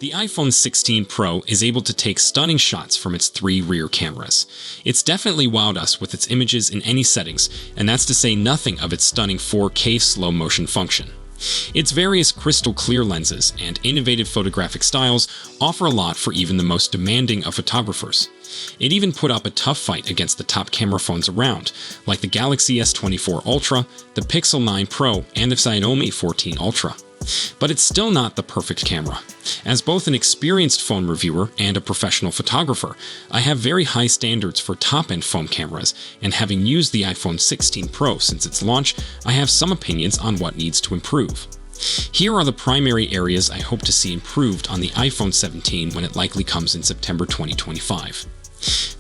The iPhone 16 Pro is able to take stunning shots from its 3 rear cameras. It's definitely wowed us with its images in any settings, and that's to say nothing of its stunning 4K slow motion function. Its various crystal clear lenses and innovative photographic styles offer a lot for even the most demanding of photographers. It even put up a tough fight against the top camera phones around, like the Galaxy S24 Ultra, the Pixel 9 Pro, and the Xiaomi 14 Ultra. But it's still not the perfect camera. As both an experienced phone reviewer and a professional photographer, I have very high standards for top-end phone cameras, and having used the iPhone 16 Pro since its launch, I have some opinions on what needs to improve. Here are the primary areas I hope to see improved on the iPhone 17 when it likely comes in September 2025.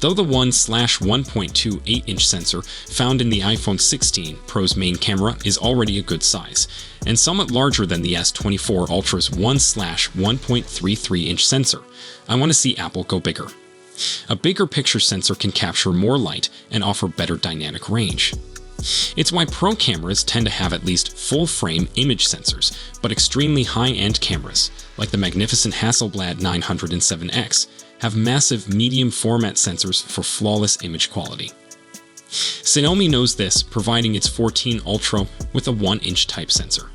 Though the 1/1.28-inch sensor found in the iPhone 16 Pro's main camera is already a good size, and somewhat larger than the S24 Ultra's 1/1.33-inch sensor, I want to see Apple go bigger. A bigger picture sensor can capture more light and offer better dynamic range. It's why Pro cameras tend to have at least full-frame image sensors, but extremely high-end cameras, like the magnificent Hasselblad 907X, have massive medium-format sensors for flawless image quality. Xiaomi knows this, providing its 14 Ultra with a 1-inch type sensor.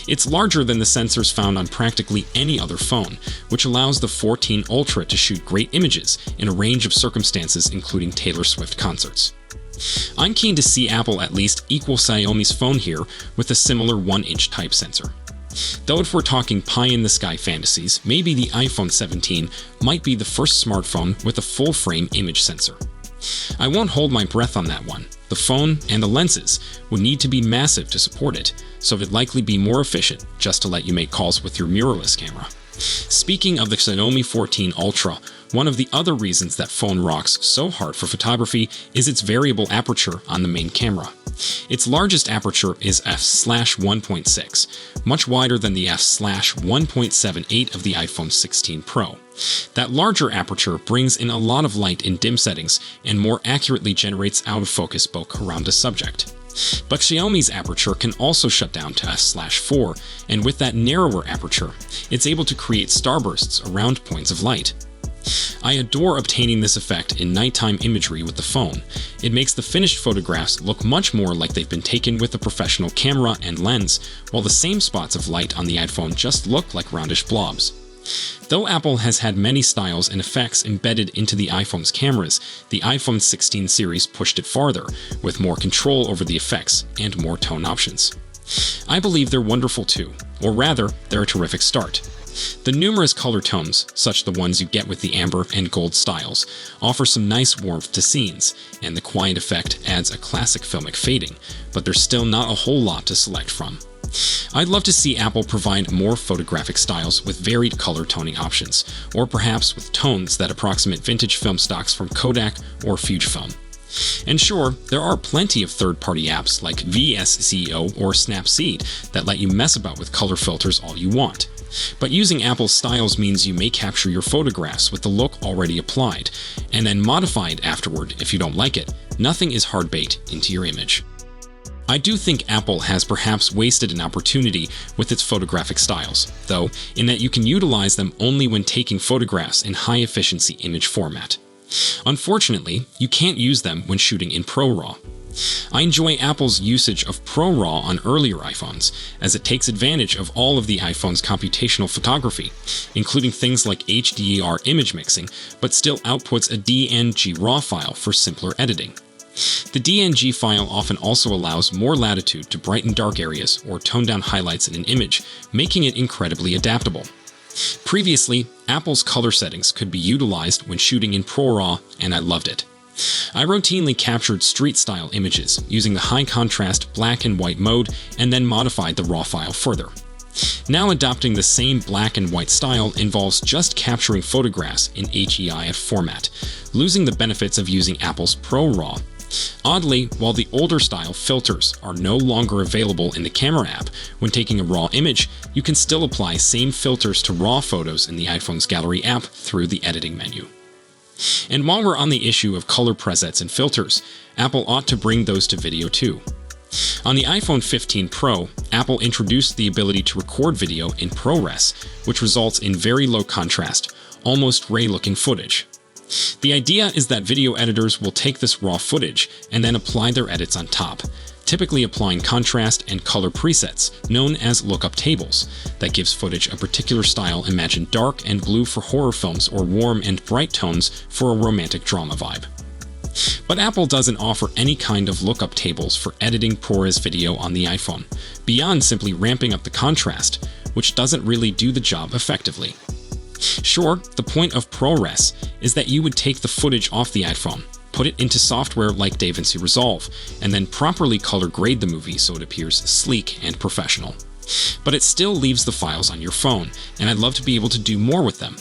It's larger than the sensors found on practically any other phone, which allows the 14 Ultra to shoot great images in a range of circumstances including Taylor Swift concerts. I'm keen to see Apple at least equal Xiaomi's phone here with a similar 1-inch type sensor. Though if we're talking pie-in-the-sky fantasies, maybe the iPhone 17 might be the first smartphone with a full-frame image sensor. I won't hold my breath on that one. The phone and the lenses would need to be massive to support it, so it'd likely be more efficient just to let you make calls with your mirrorless camera. Speaking of the Xiaomi 14 Ultra, one of the other reasons that phone rocks so hard for photography is its variable aperture on the main camera. Its largest aperture is f/1.6, much wider than the f/1.78 of the iPhone 16 Pro. That larger aperture brings in a lot of light in dim settings and more accurately generates out-of-focus bokeh around a subject. But Xiaomi's aperture can also shut down to f/4, and with that narrower aperture, it's able to create starbursts around points of light. I adore obtaining this effect in nighttime imagery with the phone. It makes the finished photographs look much more like they've been taken with a professional camera and lens, while the same spots of light on the iPhone just look like roundish blobs. Though Apple has had many styles and effects embedded into the iPhone's cameras, the iPhone 16 series pushed it farther, with more control over the effects and more tone options. I believe they're wonderful too, or rather, they're a terrific start. The numerous color tones, such the ones you get with the amber and gold styles, offer some nice warmth to scenes, and the quiet effect adds a classic filmic fading, but there's still not a whole lot to select from. I'd love to see Apple provide more photographic styles with varied color toning options, or perhaps with tones that approximate vintage film stocks from Kodak or Fujifilm. And sure, there are plenty of third-party apps like VSCO or Snapseed that let you mess about with color filters all you want. But using Apple's styles means you may capture your photographs with the look already applied, and then modified afterward if you don't like it. Nothing is hard bait into your image. I do think Apple has perhaps wasted an opportunity with its photographic styles, though, in that you can utilize them only when taking photographs in high-efficiency image format. Unfortunately, you can't use them when shooting in ProRAW. I enjoy Apple's usage of ProRAW on earlier iPhones, as it takes advantage of all of the iPhone's computational photography, including things like HDR image mixing, but still outputs a DNG RAW file for simpler editing. The DNG file often also allows more latitude to brighten dark areas or tone down highlights in an image, making it incredibly adaptable. Previously, Apple's color settings could be utilized when shooting in ProRAW, and I loved it. I routinely captured street-style images using the high-contrast black and white mode and then modified the RAW file further. Now adopting the same black and white style involves just capturing photographs in HEIF format, losing the benefits of using Apple's ProRAW. Oddly, while the older style filters are no longer available in the camera app, when taking a RAW image, you can still apply same filters to RAW photos in the iPhone's Gallery app through the editing menu. And while we're on the issue of color presets and filters, Apple ought to bring those to video too. On the iPhone 15 Pro, Apple introduced the ability to record video in ProRes, which results in very low contrast, almost RAW-looking footage. The idea is that video editors will take this raw footage and then apply their edits on top, typically applying contrast and color presets known as lookup tables that gives footage a particular style. Imagine dark and blue for horror films or warm and bright tones for a romantic drama vibe. But Apple doesn't offer any kind of lookup tables for editing ProRes video on the iPhone, beyond simply ramping up the contrast, which doesn't really do the job effectively. Sure, the point of ProRes is that you would take the footage off the iPhone, put it into software like DaVinci Resolve, and then properly color grade the movie so it appears sleek and professional. But it still leaves the files on your phone, and I'd love to be able to do more with them.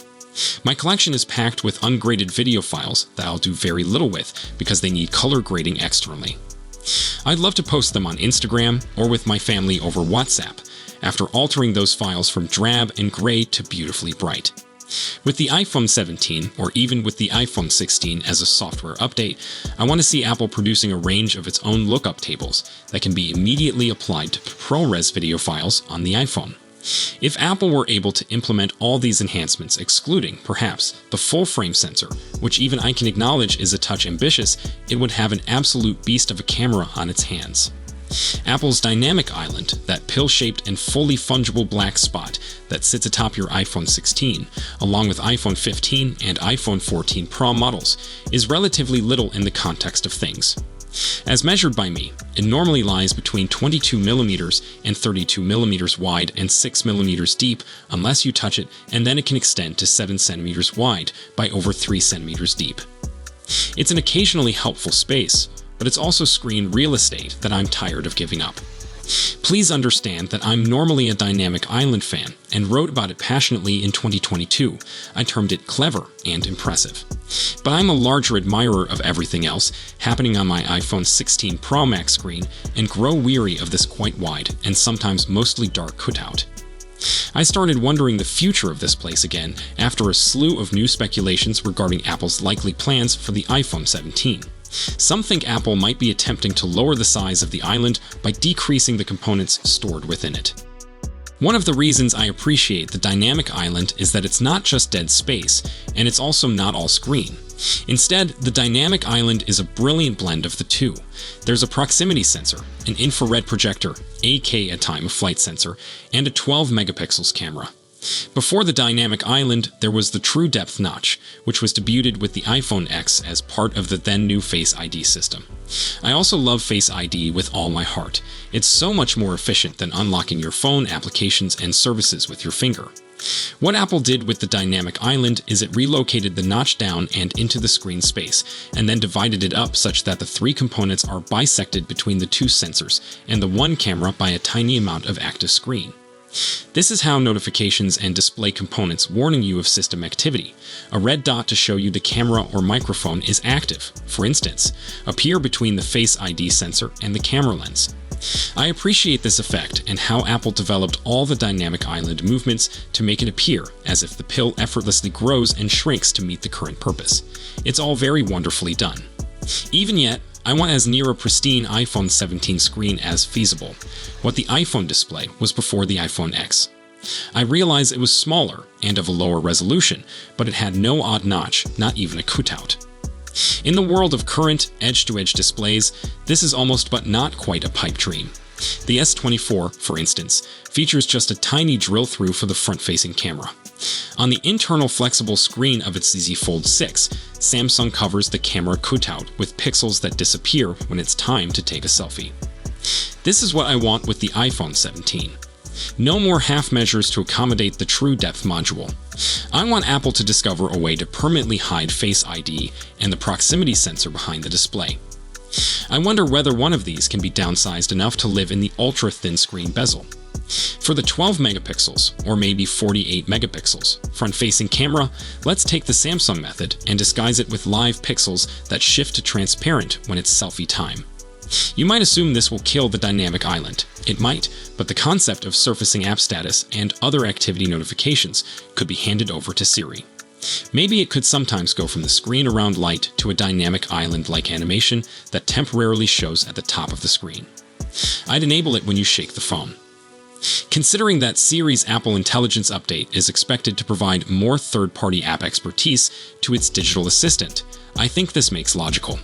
My collection is packed with ungraded video files that I'll do very little with because they need color grading externally. I'd love to post them on Instagram or with my family over WhatsApp, after altering those files from drab and gray to beautifully bright. With the iPhone 17, or even with the iPhone 16 as a software update, I want to see Apple producing a range of its own lookup tables that can be immediately applied to ProRes video files on the iPhone. If Apple were able to implement all these enhancements, excluding, perhaps, the full-frame sensor, which even I can acknowledge is a touch ambitious, it would have an absolute beast of a camera on its hands. Apple's Dynamic Island, that pill-shaped and fully fungible black spot that sits atop your iPhone 16, along with iPhone 15 and iPhone 14 Pro models, is relatively little in the context of things. As measured by me, it normally lies between 22mm and 32mm wide and 6mm deep unless you touch it, and then it can extend to 7cm wide by over 3cm deep. It's an occasionally helpful space, but it's also screen real estate that I'm tired of giving up. Please understand that I'm normally a Dynamic Island fan and wrote about it passionately in 2022. I termed it clever and impressive. But I'm a larger admirer of everything else happening on my iPhone 16 Pro Max screen and grow weary of this quite wide and sometimes mostly dark cutout. I started wondering the future of this place again after a slew of new speculations regarding Apple's likely plans for the iPhone 17. Some think Apple might be attempting to lower the size of the island by decreasing the components stored within it. One of the reasons I appreciate the Dynamic Island is that it's not just dead space, and it's also not all screen. Instead, the Dynamic Island is a brilliant blend of the two. There's a proximity sensor, an infrared projector, aka a time-of-flight sensor, and a 12-megapixels camera. Before the Dynamic Island, there was the True Depth notch, which was debuted with the iPhone X as part of the then-new Face ID system. I also love Face ID with all my heart. It's so much more efficient than unlocking your phone applications and services with your finger. What Apple did with the Dynamic Island is it relocated the notch down and into the screen space, and then divided it up such that the three components are bisected between the two sensors and the one camera by a tiny amount of active screen. This is how notifications and display components warning you of system activity, a red dot to show you the camera or microphone is active, for instance, appear between the Face ID sensor and the camera lens. I appreciate this effect and how Apple developed all the Dynamic Island movements to make it appear as if the pill effortlessly grows and shrinks to meet the current purpose. It's all very wonderfully done. Even yet, I want as near a pristine iPhone 17 screen as feasible. What the iPhone display was before the iPhone X. I realize it was smaller and of a lower resolution, but it had no odd notch, not even a cutout. In the world of current edge-to-edge displays, this is almost but not quite a pipe dream. The S24, for instance, features just a tiny drill-through for the front-facing camera. On the internal flexible screen of its Z Fold 6, Samsung covers the camera cutout with pixels that disappear when it's time to take a selfie. This is what I want with the iPhone 17. No more half measures to accommodate the True Depth module. I want Apple to discover a way to permanently hide Face ID and the proximity sensor behind the display. I wonder whether one of these can be downsized enough to live in the ultra-thin screen bezel. For the 12 megapixels, or maybe 48 megapixels, front-facing camera, let's take the Samsung method and disguise it with live pixels that shift to transparent when it's selfie time. You might assume this will kill the Dynamic Island. It might, but the concept of surfacing app status and other activity notifications could be handed over to Siri. Maybe it could sometimes go from the screen around light to a Dynamic Island-like animation that temporarily shows at the top of the screen. I'd enable it when you shake the phone. Considering that Siri's Apple Intelligence update is expected to provide more third-party app expertise to its digital assistant, I think this makes logical.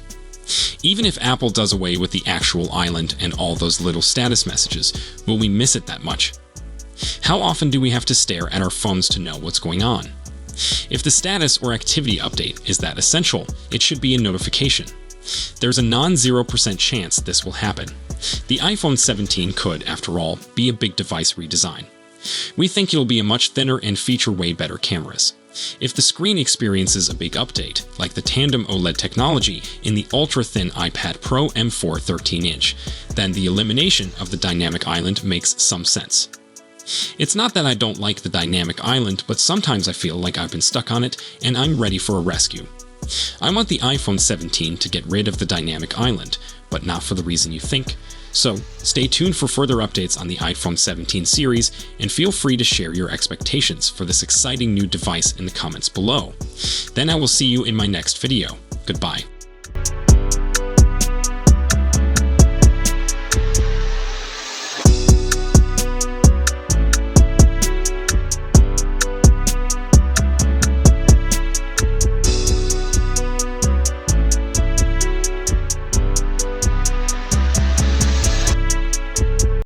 Even if Apple does away with the actual island and all those little status messages, will we miss it that much? How often do we have to stare at our phones to know what's going on? If the status or activity update is that essential, it should be a notification. There's a non-0% chance this will happen. The iPhone 17 could, after all, be a big device redesign. We think it'll be a much thinner and feature way better cameras. If the screen experiences a big update, like the tandem OLED technology in the ultra-thin iPad Pro M4 13-inch, then the elimination of the dynamic island makes some sense. It's not that I don't like the dynamic island, but sometimes I feel like I've been stuck on it and I'm ready for a rescue. I want the iPhone 17 to get rid of the dynamic island, but not for the reason you think. So, stay tuned for further updates on the iPhone 17 series, and feel free to share your expectations for this exciting new device in the comments below. Then I will see you in my next video. Goodbye.